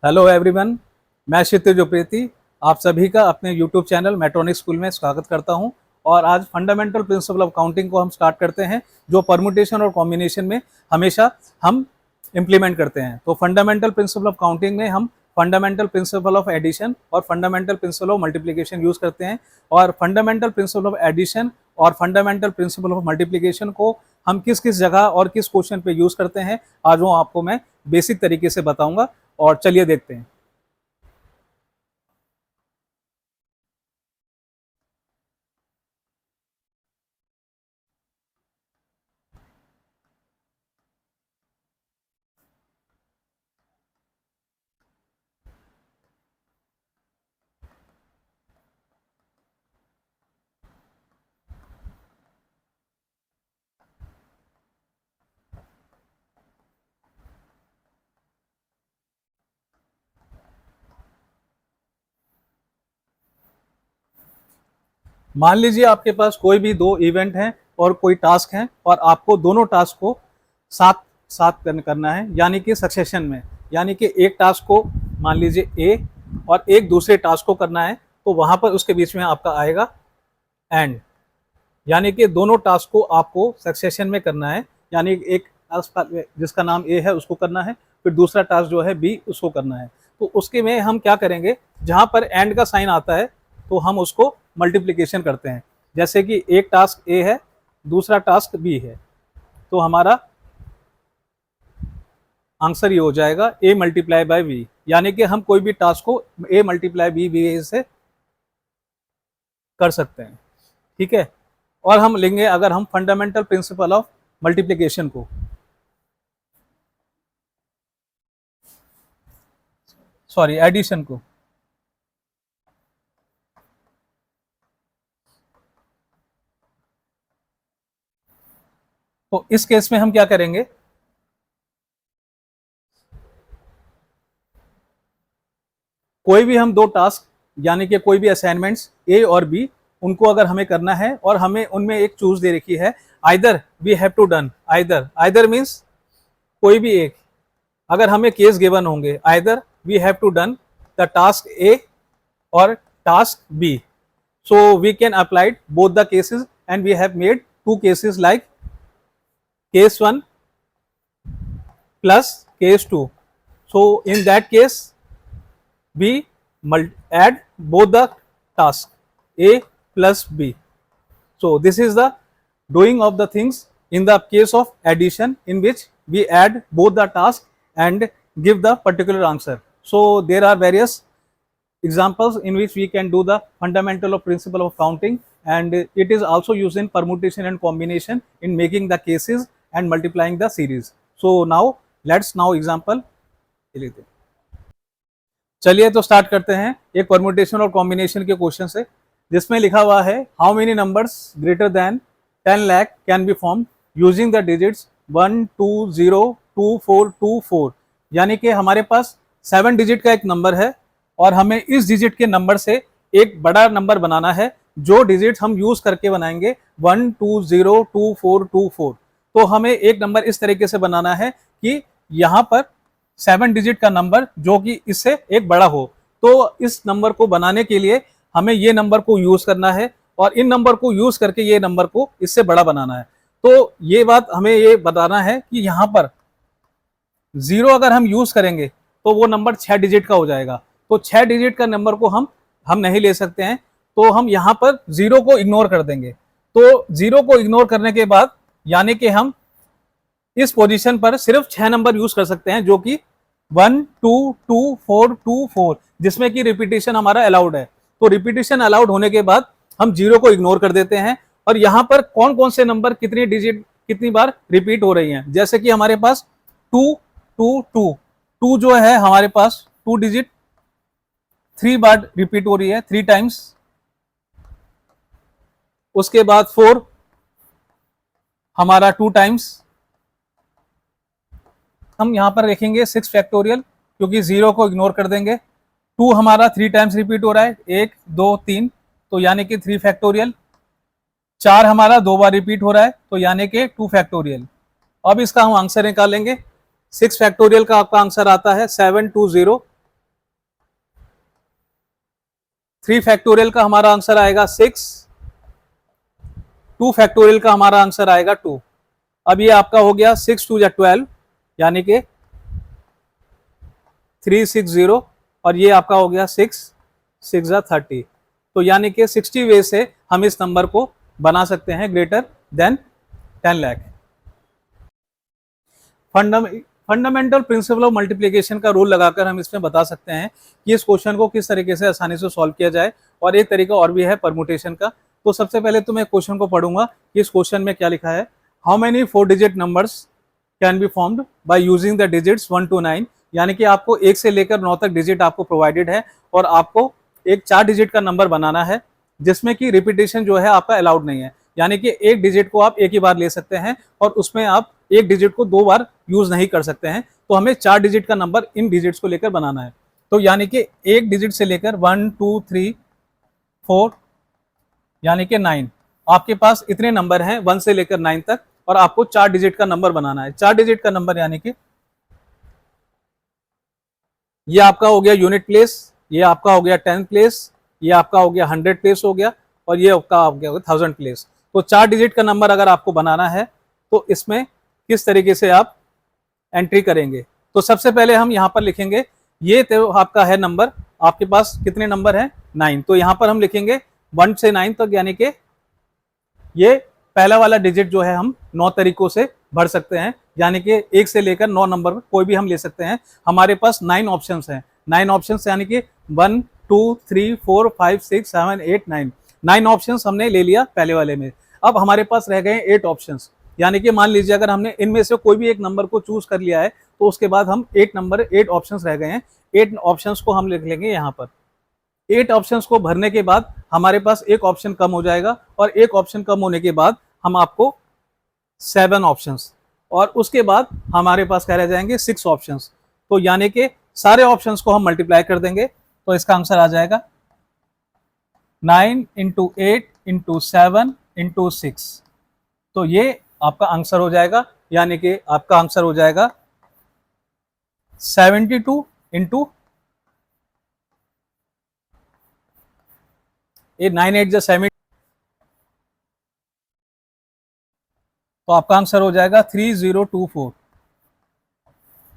Hello everyone, मैं क्षितिज उप्रेती आप सभी का अपने यूट्यूब चैनल मैट्रॉनिक स्कूल में स्वागत करता हूं। और आज फंडामेंटल प्रिंसिपल ऑफ काउंटिंग को हम स्टार्ट करते हैं, जो परमुटेशन और कॉम्बिनेशन में हमेशा हम इम्प्लीमेंट करते हैं। तो फंडामेंटल प्रिंसिपल ऑफ काउंटिंग में हम फंडामेंटल प्रिंसिपल ऑफ एडिशन और fundamental principle of multiplication use करते हैं। और फंडामेंटल प्रिंसिपल ऑफ एडिशन और फंडामेंटल प्रिंसिपल ऑफ मल्टीप्लिकेशन को हम किस किस जगह और किस क्वेश्चन पे यूज़ करते हैं, आज वो आपको मैं बेसिक तरीके से बताऊंगा। और चलिए देखते हैं। मान लीजिए आपके पास कोई भी दो इवेंट हैं और कोई टास्क हैं, और आपको दोनों टास्क को साथ साथ करना है, यानी कि सक्सेशन में। यानी कि एक टास्क को मान लीजिए ए और एक दूसरे टास्क को करना है, तो वहां पर उसके बीच में आपका आएगा एंड। यानी कि दोनों टास्क को आपको सक्सेशन में करना है, यानी एक टास्क जिसका नाम ए है उसको करना है, फिर दूसरा टास्क जो है बी उसको करना है। तो उसके में हम क्या करेंगे, जहां पर एंड का साइन आता है तो हम उसको मल्टीप्लिकेशन करते हैं। जैसे कि एक टास्क ए है, दूसरा टास्क बी है, तो हमारा आंसर ये हो जाएगा ए मल्टीप्लाई बाय बी। यानी कि हम कोई भी टास्क को ए मल्टीप्लाई बी से कर सकते हैं, ठीक है। और हम लेंगे अगर हम फंडामेंटल प्रिंसिपल ऑफ मल्टीप्लिकेशन को, सॉरी एडिशन को, तो इस केस में हम क्या करेंगे, कोई भी हम दो टास्क यानी कि कोई भी असाइनमेंट्स ए और बी, उनको अगर हमें करना है और हमें उनमें एक चूज दे रखी है, either we have to done, either means कोई भी एक, अगर हमें केस गिवन होंगे either we have to done the task A और task B, so we can apply both the cases and we have made two cases like case 1 plus case 2. So in that case we add both the tasks A plus B. So this is the doing of the things in the case of addition, in which we add both the tasks and give the particular answer. So there are various examples in which we can do the fundamental of principle of counting, and it is also used in permutation and combination in making the cases and multiplying the series. So now let's now example लेते हैं। चलिए तो start करते हैं एक permutation और combination के question से, जिसमें लिखा हुआ है how many numbers greater than 10 lakh can be form using the digits 1 2 0 2 4 2 4। यानी कि हमारे पास 7 डिजिट का एक नंबर है और हमें इस डिजिट के नंबर से एक बड़ा नंबर बनाना है, जो डिजिट हम यूज करके बनाएंगे 1 2 0 2 4 2 4। तो हमें एक नंबर इस तरीके से बनाना है कि यहाँ पर 7 डिजिट का नंबर जो कि इससे एक बड़ा हो। तो इस नंबर को बनाने के लिए हमें ये नंबर को यूज करना है और इन नंबर को यूज करके ये नंबर को इससे बड़ा बनाना है। तो ये बात हमें ये बताना है कि यहाँ पर 0 अगर हम यूज करेंगे तो वो नंबर 6 डिजिट का हो जाएगा। तो 6 डिजिट का नंबर को हम नहीं ले सकते हैं, तो हम यहाँ पर 0 को इग्नोर कर देंगे। तो 0 को इग्नोर करने के बाद यानी कि हम इस पोजीशन पर सिर्फ 6 नंबर यूज कर सकते हैं, जो कि 1 2 2 4 2 4, जिसमें कि रिपीटेशन हमारा अलाउड है। तो रिपीटेशन अलाउड होने के बाद हम 0 को इग्नोर कर देते हैं, और यहाँ पर कौन कौन से नंबर कितनी डिजिट कितनी बार रिपीट हो रही हैं। जैसे कि हमारे पास 2 2 2 2 जो है हमारे पास 2 डिजिट 3 बार रिपीट हो रही है, 3 टाइम्स। उसके बाद 4 हमारा 2 टाइम्स। हम यहां पर देखेंगे 6 फैक्टोरियल, क्योंकि 0 को इग्नोर कर देंगे। 2 हमारा 3 टाइम्स रिपीट हो रहा है, 1 2 3, तो यानी कि 3 फैक्टोरियल। 4 हमारा 2 बार रिपीट हो रहा है, तो यानी कि 2 फैक्टोरियल। अब इसका हम आंसर निकालेंगे। 6 फैक्टोरियल का आपका आंसर आता है 720 3 फैक्टोरियल का हमारा आंसर आएगा 6, 2 फैक्टोरियल का हमारा आंसर आएगा 2। अब ये आपका हो गया 6 2 12 यानी कि 360 और ये आपका हो गया 6 6 30। तो यानी कि 60 वे से हम इस नंबर को बना सकते हैं greater than 10 lakh. Fundamental principle of multiplication का रूल लगाकर हम इसमें बता सकते हैं कि इस क्वेश्चन को किस तरीके से आसानी से सॉल्व किया जाए। और एक तरीका और भी है परमुटेशन का। तो सबसे पहले तो मैं क्वेश्चन को पढ़ूंगा कि इस क्वेश्चन में क्या लिखा है। How many 4 digit numbers can be formed by using the digits 1 to 9, यानी कि आपको 1 से लेकर 9 तक डिजिट आपको प्रोवाइडेड है और आपको एक 4 डिजिट का नंबर बनाना है जिसमें कि रिपीटेशन जो है आपका अलाउड नहीं है, यानी कि एक डिजिट को आप एक ही बार ले सकते हैं और उसमें आप एक डिजिट को 2 बार यूज नहीं कर सकते हैं। तो हमें 4 डिजिट का नंबर इन डिजिट्स को लेकर बनाना है। तो यानी कि एक डिजिट से लेकर 1 2 3 4 यानी कि 9, आपके पास इतने नंबर हैं 1 से लेकर 9 तक और आपको 4 डिजिट का नंबर बनाना है। 4 डिजिट का नंबर यानी कि ये आपका हो गया यूनिट प्लेस, ये आपका हो गया 10 प्लेस, ये आपका हो गया 100 प्लेस हो गया और ये आपका हो गया 1000 प्लेस। तो 4 डिजिट का नंबर अगर आपको बनाना है तो इसमें किस तरीके से आप एंट्री करेंगे। तो सबसे पहले हम यहाँ पर लिखेंगे, ये तो आपका है नंबर, आपके पास कितने नंबर हैं 9। तो यहाँ पर हम लिखेंगे 1 से 9 तक, यानी कि ये पहला वाला डिजिट जो है हम 9 तरीकों से भर सकते हैं, यानी कि 1 से लेकर 9 नंबर कोई भी हम ले सकते हैं। हमारे पास 9 ऑप्शंस हैं, 9 ऑप्शंस यानी कि 1 2 3 4 5 6 7 8 9, 9 ऑप्शंस हमने ले लिया पहले वाले में। अब हमारे पास रह गए 8 ऑप्शंस, यानी कि मान लीजिए अगर हमने इनमें से कोई भी एक नंबर को चूज कर लिया है तो उसके बाद हम 8 ऑप्शंस रह गए हैं। 8 ऑप्शंस को हम लिख लेंगे यहाँ पर। 8 ऑप्शंस को भरने के बाद हमारे पास एक ऑप्शन कम हो जाएगा और एक ऑप्शन कम होने के बाद हम आपको 7 ऑप्शंस और उसके बाद हमारे पास क्या रह जाएंगे 6 ऑप्शंस। तो यानी कि सारे ऑप्शंस को हम मल्टीप्लाई कर देंगे तो इसका आंसर आ जाएगा 9 × 8 × 7 × 6। तो ये आपका आंसर हो जाएगा, यानी कि आपका आंसर हो जाएगा 72 × 9 8 70। तो आपका आंसर हो जाएगा 3024।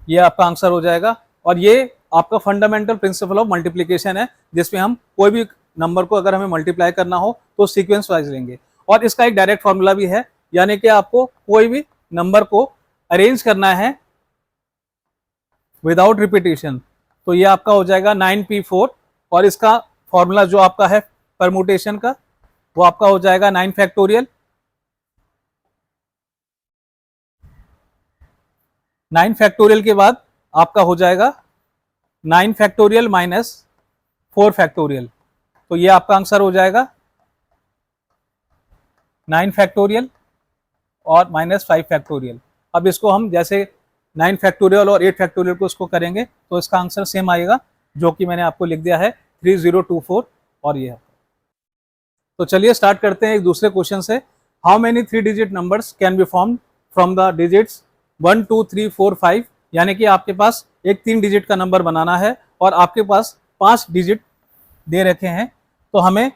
ये आपका आंसर हो जाएगा और ये आपका फंडामेंटल प्रिंसिपल ऑफ मल्टीप्लिकेशन है, जिसमें हम कोई भी नंबर को अगर हमें मल्टीप्लाई करना हो तो सीक्वेंस वाइज लेंगे। और इसका एक डायरेक्ट फॉर्मूला भी है, यानी कि आपको कोई भी नंबर को अरेंज करना है विदाउट रिपीटेशन। तो ये आपका हो जाएगा 9p4 और इसका फॉर्मूला जो आपका है परमुटेशन का वो आपका हो जाएगा 9 फैक्टोरियल। 9 फैक्टोरियल के बाद आपका हो जाएगा 9 फैक्टोरियल माइनस 4 फैक्टोरियल। तो ये आपका आंसर हो जाएगा 9 फैक्टोरियल और माइनस 5 फैक्टोरियल। अब इसको हम जैसे 9 फैक्टोरियल और 8 फैक्टोरियल को इसको करेंगे तो इसका आंसर सेम आएगा, जो कि मैंने आपको लिख दिया है 3024 और ये है। तो चलिए स्टार्ट करते हैं एक दूसरे क्वेश्चन से। How many 3 digit numbers can be formed from the digits 1 2 3 4 5, यानी कि आपके पास एक 3 डिजिट का नंबर बनाना है और आपके पास 5 डिजिट दे रखे हैं। तो हमें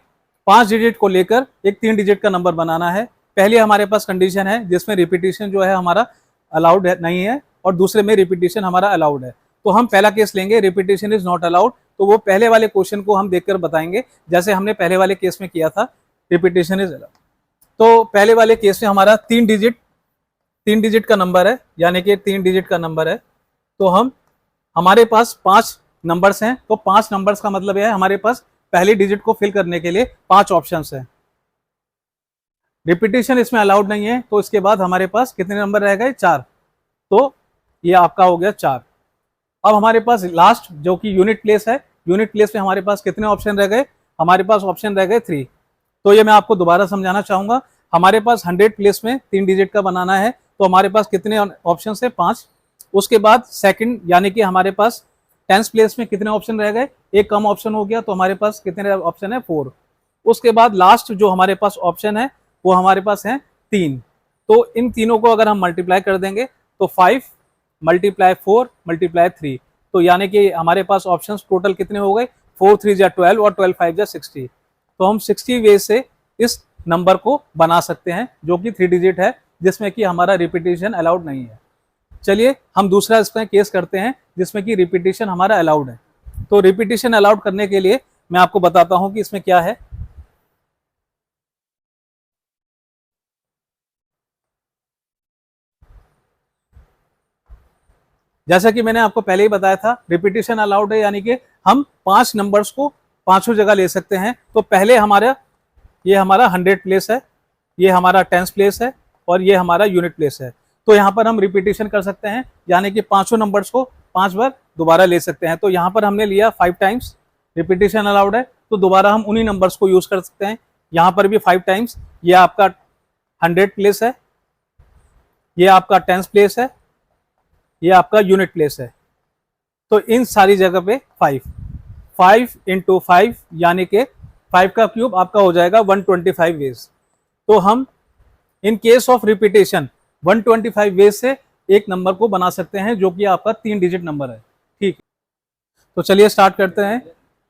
5 डिजिट को लेकर एक 3 डिजिट का नंबर बनाना है। पहले हमारे पास कंडीशन है जिसमें रिपीटेशन जो है हमारा अलाउड नहीं है और दूसरे में रिपीटेशन हमारा अलाउड है। तो हम पहला केस लेंगे, रिपीटेशन इज नॉट अलाउड। तो वो पहले वाले क्वेश्चन को हम देखकर बताएंगे, जैसे हमने पहले वाले केस में किया था, रिपीटेशन इज अलाउड। तो पहले वाले केस में हमारा 3 डिजिट का नंबर है, यानी कि 3 डिजिट का नंबर है। तो हमारे पास 5 नंबर्स हैं, तो 5 नंबर्स का मतलब यह है हमारे पास पहले डिजिट को फिल करने के लिए 5 ऑप्शंस हैं। रिपीटेशन इसमें अलाउड नहीं है, तो इसके बाद हमारे पास कितने नंबर रह गए 4। तो ये आपका हो गया 4। अब हमारे पास लास्ट जो कि यूनिट प्लेस है, यूनिट प्लेस में हमारे पास कितने ऑप्शन रह गए, हमारे पास ऑप्शन रह गए 3। तो ये मैं आपको दोबारा समझाना चाहूंगा। हमारे पास 100 प्लेस में 3 डिजिट का बनाना है, तो हमारे पास कितने ऑप्शन है 5। उसके बाद सेकंड यानी कि हमारे पास 10th प्लेस में कितने ऑप्शन रह गए, एक कम ऑप्शन हो गया, तो हमारे पास कितने ऑप्शन है 4। उसके बाद लास्ट जो हमारे पास ऑप्शन है वो हमारे पास है 3। तो इन तीनों को अगर हम मल्टीप्लाई कर देंगे तो 5 × 4 × 3, तो यानी कि हमारे पास ऑप्शंस टोटल कितने हो गए 4 3 जा 12 और 12 5 जा 60। तो हम 60 वे से इस नंबर को बना सकते हैं जो कि 3 डिजिट है, जिसमें कि हमारा रिपीटेशन अलाउड नहीं है। चलिए हम दूसरा इसमें केस करते हैं जिसमें कि रिपीटेशन हमारा अलाउड है। तो रिपीटेशन अलाउड करने के लिए मैं आपको बताता हूं कि इसमें क्या है। जैसा कि मैंने आपको पहले ही बताया था, रिपीटेशन अलाउड है, यानी कि हम 5 नंबर्स को पांचों जगह ले सकते हैं। तो पहले ये हमारा 100 प्लेस है, ये हमारा 10 प्लेस है और ये हमारा यूनिट प्लेस है। तो यहाँ पर हम रिपीटेशन कर सकते हैं, यानी कि पांचों नंबर्स को 5 बार दोबारा ले सकते हैं। तो यहाँ पर हमने लिया 5 टाइम्स, रिपीटेशन अलाउड है, तो दोबारा हम उन्हीं नंबर्स को यूज कर सकते हैं। यहाँ पर भी 5 टाइम्स, ये आपका 100 प्लेस है, ये आपका 10 प्लेस है, ये आपका यूनिट प्लेस है। तो इन सारी जगह पे 5 इंटू 5 यानी कि 5 का क्यूब आपका हो जाएगा 125 वेज। तो हम in case of repetition 125 ways से एक नंबर को बना सकते हैं जो कि आपका 3 डिजिट नंबर है। ठीक, तो चलिए स्टार्ट करते हैं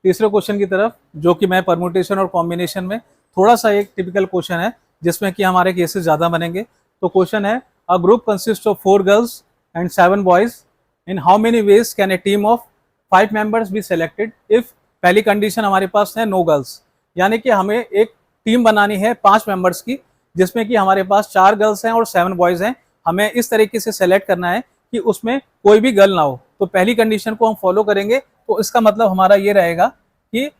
तीसरे क्वेश्चन की तरफ, जो कि मैं परम्यूटेशन और कॉम्बिनेशन में थोड़ा सा एक टिपिकल क्वेश्चन है जिसमें कि हमारे केसेस ज़्यादा बनेंगे। तो क्वेश्चन है, a group consist of 4 girls and 7 boys. In how many ways can a team of 5 members be selected if पहली कंडीशन हमारे पास है नो गर्ल्स, यानी कि हमें एक टीम बनानी है 5 मेंबर्स की जिसमें कि हमारे पास 4 गर्ल्स हैं और 7 बॉयज हैं। हमें इस तरीके से सेलेक्ट करना है कि उसमें कोई भी गर्ल ना हो। तो पहली कंडीशन को हम फॉलो करेंगे, तो इसका मतलब हमारा ये रहेगा कि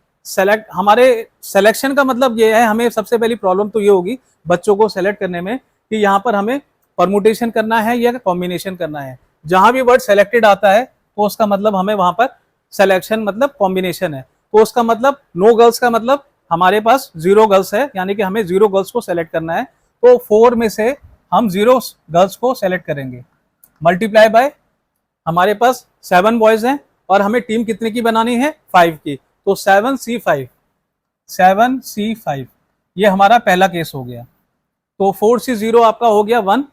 हमारे सिलेक्शन का मतलब ये है, हमें सबसे पहली प्रॉब्लम तो ये होगी बच्चों को सेलेक्ट करने में कि यहाँ पर हमें परमुटेशन करना है या कॉम्बिनेशन करना है। जहां भी वर्ड सेलेक्टेड आता है तो उसका मतलब हमें वहां पर सिलेक्शन मतलब कॉम्बिनेशन है। तो उसका मतलब नो गर्ल्स का मतलब हमारे पास 0 गर्ल्स है, यानी कि हमें 0 गर्ल्स को सेलेक्ट करना है। तो 4 में से हम 0 गर्ल्स को सेलेक्ट करेंगे, मल्टीप्लाई बाय हमारे पास 7 बॉयज हैं और हमें टीम कितने की बनानी है, 5 की। तो 7C5 ये हमारा पहला केस हो गया। तो 4C0 आपका हो गया 1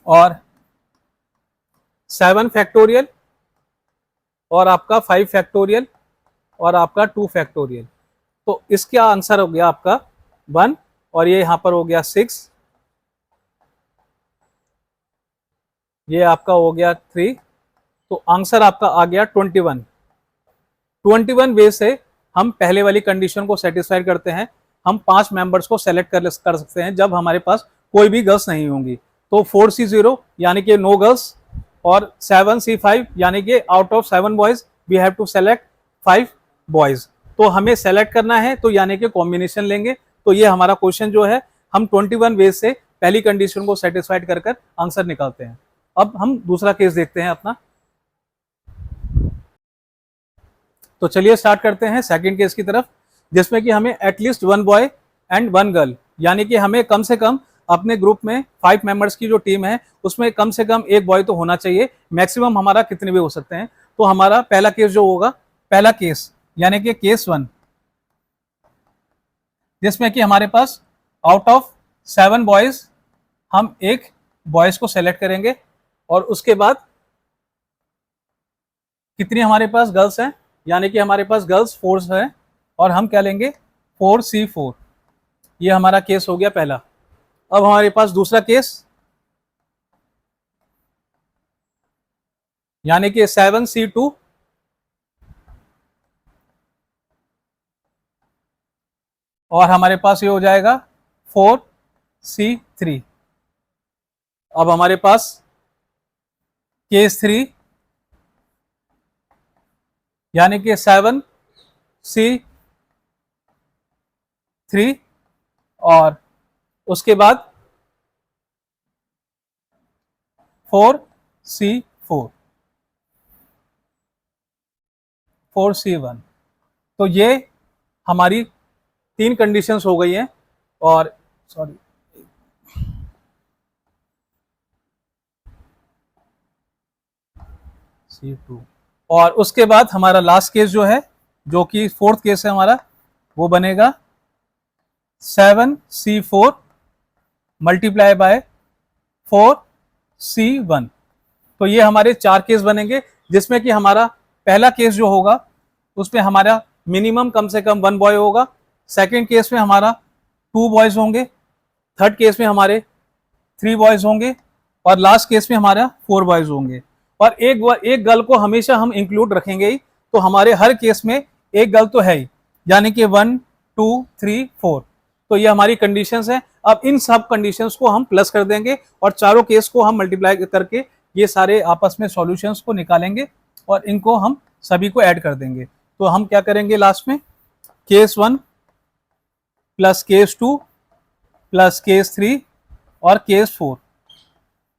और 7 फैक्टोरियल और आपका 5 फैक्टोरियल और आपका 2 फैक्टोरियल। तो इसका आंसर हो गया आपका 1 और ये यहां पर हो गया 6, ये आपका हो गया 3। तो आंसर आपका आ गया 21 वे से हम पहले वाली कंडीशन को सेटिस्फाई करते हैं। हम 5 मेंबर्स को सेलेक्ट कर सकते हैं जब हमारे पास कोई भी गर्ल्स नहीं होंगी। तो 4C0 यानी कि नो गर्ल्स और 7C5 यानी कि out of 7 boys we have to select 5 boys. तो हमें सेलेक्ट करना है तो यानी कि कॉम्बिनेशन लेंगे। तो ये हमारा क्वेश्चन जो है, हम 21 वे से पहली कंडीशन को सेटिस्फाइड कर आंसर निकालते हैं। अब हम दूसरा केस देखते हैं अपना। तो चलिए स्टार्ट करते हैं सेकंड केस की तरफ, जिसमें कि हमें एटलीस्ट 1 बॉय एंड 1 गर्ल, यानी कि हमें कम से कम अपने ग्रुप में 5 मेंबर्स की जो टीम है उसमें कम से कम एक बॉय तो होना चाहिए। मैक्सिमम हमारा कितने भी हो सकते हैं। तो हमारा पहला केस जो होगा, पहला केस यानी कि केस 1, जिसमें कि हमारे पास आउट ऑफ 7 बॉयज हम एक बॉयज को सेलेक्ट करेंगे और उसके बाद कितनी हमारे पास गर्ल्स हैं, यानी कि हमारे पास गर्ल्स 4 हैं और हम क्या लेंगे 4C4। ये हमारा केस हो गया पहला। अब हमारे पास दूसरा केस यानी कि 7C2 और हमारे पास ये हो जाएगा 4C3। अब हमारे पास केस 3 यानी कि 7C3 और उसके बाद 4C1। तो ये हमारी 3 कंडीशंस हो गई हैं। और सॉरी, C2 और उसके बाद हमारा लास्ट केस जो है, जो कि 4th केस है हमारा, वो बनेगा 7C4 मल्टीप्लाई बाय 4C1। तो ये हमारे 4 केस बनेंगे, जिसमें कि हमारा पहला केस जो होगा उसमें हमारा मिनिमम कम से कम 1 बॉय होगा, सेकंड केस में हमारा 2 बॉयज होंगे, थर्ड केस में हमारे 3 बॉयज होंगे और लास्ट केस में हमारा 4 बॉयज होंगे। और एक गर्ल को हमेशा हम इंक्लूड रखेंगे ही, तो हमारे हर केस में एक गर्ल तो है ही, यानी कि 1 2 3 4। तो ये हमारी कंडीशंस हैं। अब इन सब कंडीशंस को हम प्लस कर देंगे और चारों केस को हम मल्टीप्लाई करके ये सारे आपस में सॉल्यूशंस को निकालेंगे और इनको हम सभी को ऐड कर देंगे। तो हम क्या करेंगे लास्ट में, case 1 plus case 2 plus case 3 और केस 4।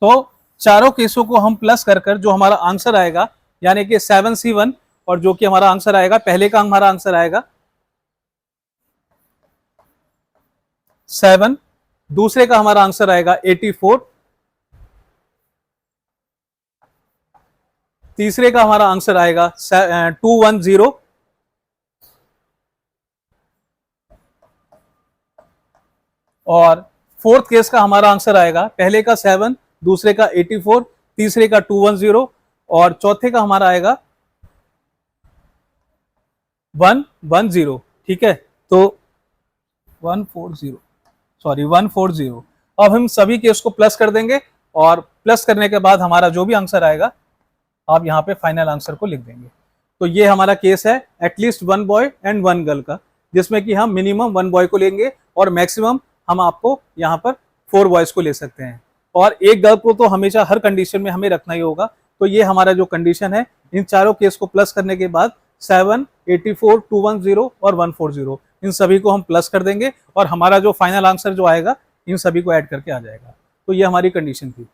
तो चारों केसों को हम प्लस कर कर जो हमारा आंसर आएगा, यानी कि 7C1, और जो कि हमारा आंसर आएगा, पहले का हमारा आंसर आएगा 7, दूसरे का हमारा आंसर आएगा 84, तीसरे का हमारा आंसर आएगा 210, और फोर्थ केस का हमारा आंसर आएगा पहले का 7, दूसरे का 84, तीसरे का 210 और चौथे का हमारा आएगा 110। ठीक है, तो 140। अब हम सभी केस को प्लस कर देंगे और प्लस करने के बाद हमारा जो भी आंसर आएगा आप यहाँ पे फाइनल आंसर को लिख देंगे। तो ये हमारा केस है एटलीस्ट 1 बॉय एंड 1 गर्ल का, जिसमें कि हम मिनिमम 1 बॉय को लेंगे और मैक्सिमम हम आपको यहाँ पर 4 बॉयज को ले सकते हैं, और एक गर्ल को तो हमेशा हर कंडीशन में हमें रखना ही होगा। तो ये हमारा जो कंडीशन है, इन चारों केस को प्लस करने के बाद 7, 84, 210 और 140, इन सभी को हम प्लस कर देंगे और हमारा जो फाइनल आंसर जो आएगा इन सभी को ऐड करके आ जाएगा। तो ये हमारी कंडीशन थी।